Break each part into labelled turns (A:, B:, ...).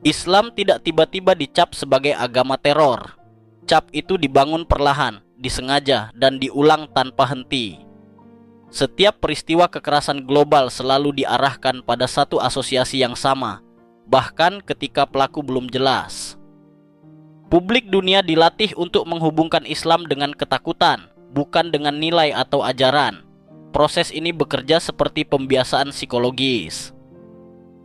A: Islam tidak tiba-tiba dicap sebagai agama teror. Cap itu dibangun perlahan, disengaja, dan diulang tanpa henti. Setiap peristiwa kekerasan global selalu diarahkan pada satu asosiasi yang sama, bahkan ketika pelaku belum jelas. Publik dunia dilatih untuk menghubungkan Islam dengan ketakutan, bukan dengan nilai atau ajaran. Proses ini bekerja seperti pembiasaan psikologis.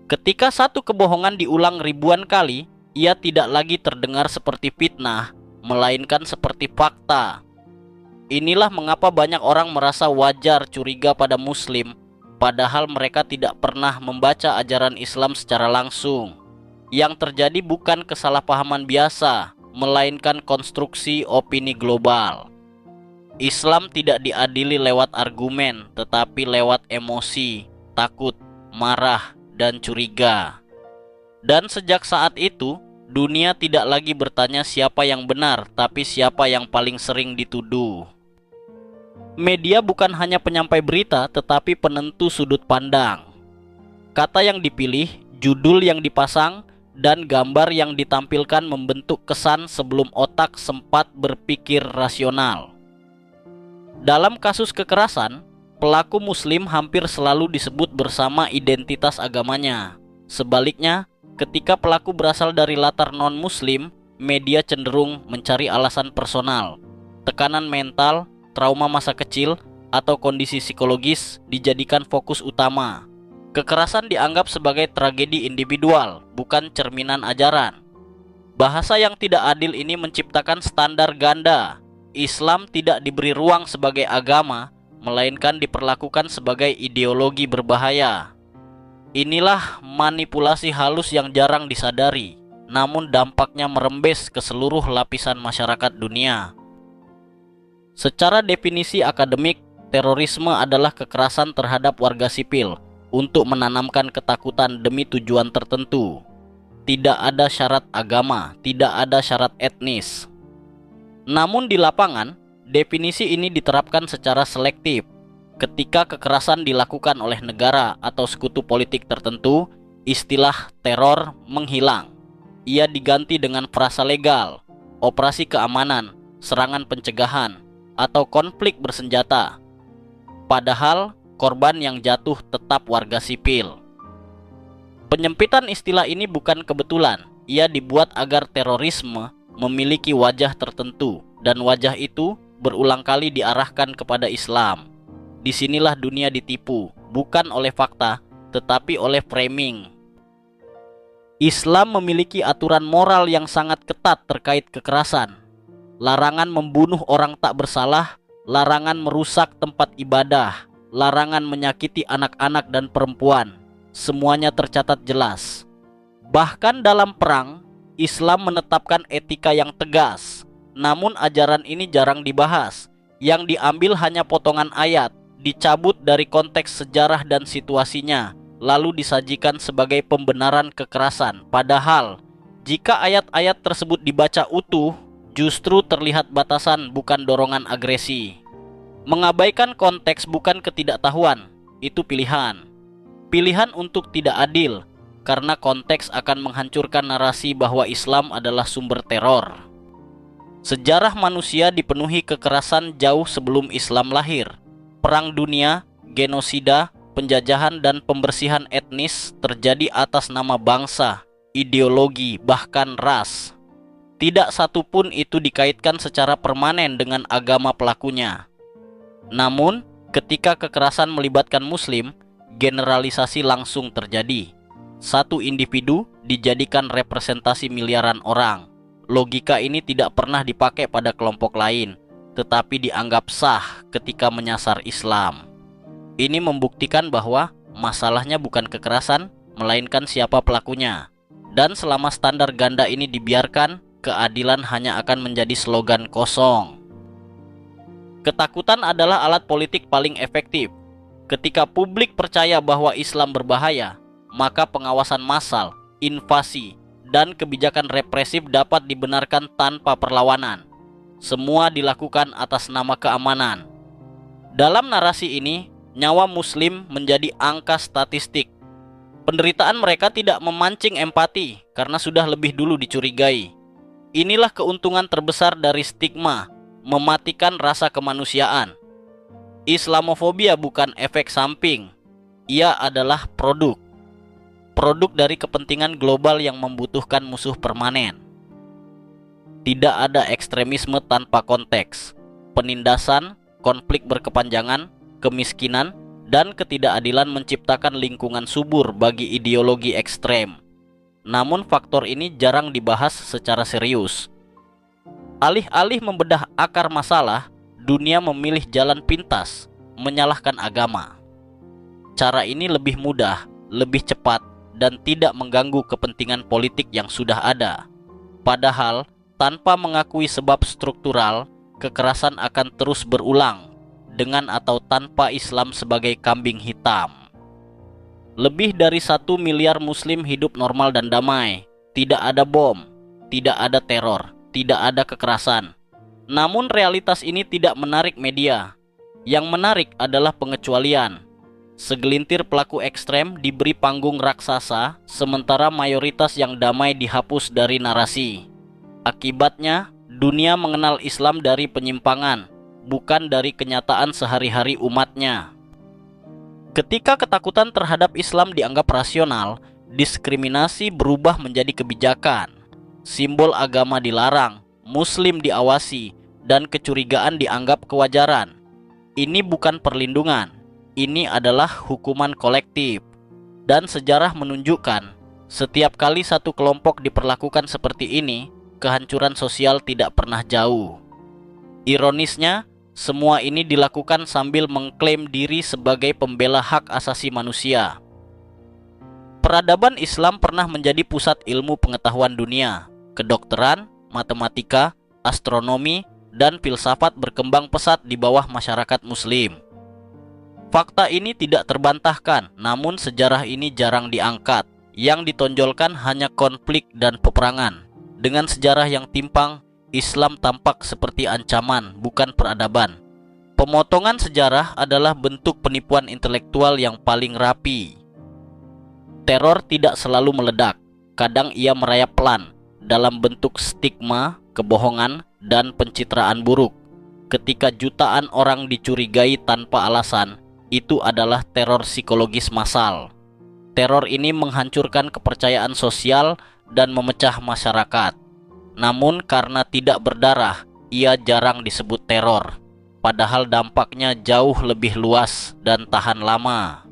A: Ketika satu kebohongan diulang ribuan kali, ia tidak lagi terdengar seperti fitnah, melainkan seperti fakta. Inilah mengapa banyak orang merasa wajar curiga pada Muslim, padahal mereka tidak pernah membaca ajaran Islam secara langsung. Yang terjadi bukan kesalahpahaman biasa, melainkan konstruksi opini global. Islam tidak diadili lewat argumen, tetapi lewat emosi, takut, marah, dan curiga. Dan sejak saat itu, dunia tidak lagi bertanya siapa yang benar, tapi siapa yang paling sering dituduh. Media bukan hanya penyampai berita, tetapi penentu sudut pandang. Kata yang dipilih, judul yang dipasang, dan gambar yang ditampilkan membentuk kesan sebelum otak sempat berpikir rasional. Dalam kasus kekerasan, pelaku Muslim hampir selalu disebut bersama identitas agamanya. Sebaliknya, ketika pelaku berasal dari latar non-Muslim, media cenderung mencari alasan personal. Tekanan mental, trauma masa kecil, atau kondisi psikologis dijadikan fokus utama. Kekerasan dianggap sebagai tragedi individual, bukan cerminan ajaran. Bahasa yang tidak adil ini menciptakan standar ganda. Islam tidak diberi ruang sebagai agama, melainkan diperlakukan sebagai ideologi berbahaya. Inilah manipulasi halus yang jarang disadari, namun dampaknya merembes ke seluruh lapisan masyarakat dunia. Secara definisi akademik, terorisme adalah kekerasan terhadap warga sipil untuk menanamkan ketakutan demi tujuan tertentu. Tidak ada syarat agama, tidak ada syarat etnis. Namun di lapangan, definisi ini diterapkan secara selektif. Ketika kekerasan dilakukan oleh negara atau sekutu politik tertentu, istilah teror menghilang. Ia diganti dengan frasa legal, operasi keamanan, serangan pencegahan, atau konflik bersenjata. Padahal korban yang jatuh tetap warga sipil. Penyempitan istilah ini bukan kebetulan. Ia dibuat agar terorisme memiliki wajah tertentu, dan wajah itu berulang kali diarahkan kepada Islam. Disinilah dunia ditipu, bukan oleh fakta, tetapi oleh framing. Islam memiliki aturan moral yang sangat ketat terkait kekerasan. Larangan membunuh orang tak bersalah, larangan merusak tempat ibadah, larangan menyakiti anak-anak dan perempuan. Semuanya tercatat jelas. Bahkan dalam perang, Islam menetapkan etika yang tegas. Namun ajaran ini jarang dibahas. Yang diambil hanya potongan ayat, dicabut dari konteks sejarah dan situasinya, lalu disajikan sebagai pembenaran kekerasan. Padahal, jika ayat-ayat tersebut dibaca utuh, justru terlihat batasan bukan dorongan agresi. Mengabaikan konteks bukan ketidaktahuan, itu pilihan. Pilihan untuk tidak adil, karena konteks akan menghancurkan narasi bahwa Islam adalah sumber teror. Sejarah manusia dipenuhi kekerasan jauh sebelum Islam lahir. Perang dunia, genosida, penjajahan, dan pembersihan etnis terjadi atas nama bangsa, ideologi, bahkan ras. Tidak satu pun itu dikaitkan secara permanen dengan agama pelakunya. Namun, ketika kekerasan melibatkan Muslim, generalisasi langsung terjadi. Satu individu dijadikan representasi miliaran orang. Logika ini tidak pernah dipakai pada kelompok lain, tetapi dianggap sah ketika menyasar Islam. Ini membuktikan bahwa masalahnya bukan kekerasan, melainkan siapa pelakunya. Dan selama standar ganda ini dibiarkan, keadilan hanya akan menjadi slogan kosong. Ketakutan adalah alat politik paling efektif. Ketika publik percaya bahwa Islam berbahaya, maka pengawasan massal, invasi, dan kebijakan represif dapat dibenarkan tanpa perlawanan. Semua dilakukan atas nama keamanan. Dalam narasi ini, nyawa Muslim menjadi angka statistik. Penderitaan mereka tidak memancing empati karena sudah lebih dulu dicurigai. Inilah keuntungan terbesar dari stigma, mematikan rasa kemanusiaan. Islamofobia bukan efek samping, ia adalah produk. Produk dari kepentingan global yang membutuhkan musuh permanen. Tidak ada ekstremisme tanpa konteks. Penindasan, konflik berkepanjangan, kemiskinan, dan ketidakadilan menciptakan lingkungan subur bagi ideologi ekstrem. Namun faktor ini jarang dibahas secara serius. Alih-alih membedah akar masalah, dunia memilih jalan pintas, menyalahkan agama. Cara ini lebih mudah, lebih cepat, dan tidak mengganggu kepentingan politik yang sudah ada. Padahal, tanpa mengakui sebab struktural, kekerasan akan terus berulang, dengan atau tanpa Islam sebagai kambing hitam. Lebih dari 1 miliar muslim hidup normal dan damai. Tidak ada bom, tidak ada teror, tidak ada kekerasan. Namun realitas ini tidak menarik media. Yang menarik adalah pengecualian. Segelintir pelaku ekstrem diberi panggung raksasa, sementara mayoritas yang damai dihapus dari narasi. Akibatnya, dunia mengenal Islam dari penyimpangan, bukan dari kenyataan sehari-hari umatnya. Ketika ketakutan terhadap Islam dianggap rasional, diskriminasi berubah menjadi kebijakan. Simbol agama dilarang, muslim diawasi, dan kecurigaan dianggap kewajaran. Ini bukan perlindungan, ini adalah hukuman kolektif. Dan sejarah menunjukkan, setiap kali satu kelompok diperlakukan seperti ini, kehancuran sosial tidak pernah jauh. Ironisnya, semua ini dilakukan sambil mengklaim diri sebagai pembela hak asasi manusia. Peradaban Islam pernah menjadi pusat ilmu pengetahuan dunia. Kedokteran, matematika, astronomi, dan filsafat berkembang pesat di bawah masyarakat muslim. Fakta ini tidak terbantahkan, namun sejarah ini jarang diangkat. Yang ditonjolkan hanya konflik dan peperangan. Dengan sejarah yang timpang, Islam tampak seperti ancaman, bukan peradaban. Pemotongan sejarah adalah bentuk penipuan intelektual yang paling rapi. Teror tidak selalu meledak, kadang ia merayap pelan, dalam bentuk stigma, kebohongan, dan pencitraan buruk. Ketika jutaan orang dicurigai tanpa alasan, itu adalah teror psikologis massal. Teror ini menghancurkan kepercayaan sosial dan memecah masyarakat. Namun karena tidak berdarah, ia jarang disebut teror, padahal dampaknya jauh lebih luas dan tahan lama.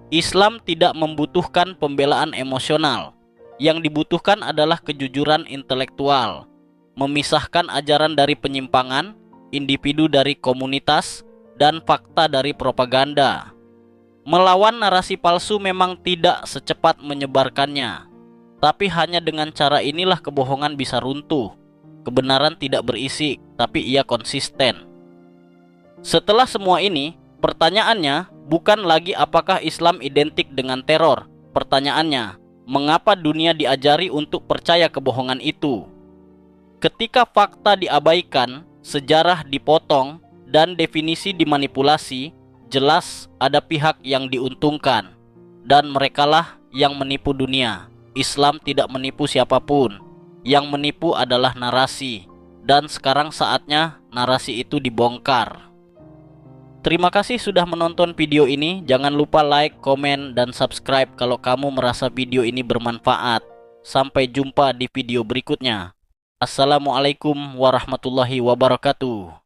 A: Islam tidak membutuhkan pembelaan emosional. Yang dibutuhkan adalah kejujuran intelektual, memisahkan ajaran dari penyimpangan, individu dari komunitas, dan fakta dari propaganda. Melawan narasi palsu memang tidak secepat menyebarkannya. Tapi hanya dengan cara inilah kebohongan bisa runtuh. Kebenaran tidak berisik, tapi ia konsisten. Setelah semua ini, pertanyaannya bukan lagi apakah Islam identik dengan teror. Pertanyaannya, mengapa dunia diajari untuk percaya kebohongan itu? Ketika fakta diabaikan, sejarah dipotong, dan definisi dimanipulasi, jelas ada pihak yang diuntungkan. Dan merekalah yang menipu dunia. Islam tidak menipu siapapun. Yang menipu adalah narasi. Dan sekarang saatnya narasi itu dibongkar. Terima kasih sudah menonton video ini. Jangan lupa like, komen, dan subscribe kalau kamu merasa video ini bermanfaat. Sampai jumpa di video berikutnya. Assalamualaikum warahmatullahi wabarakatuh.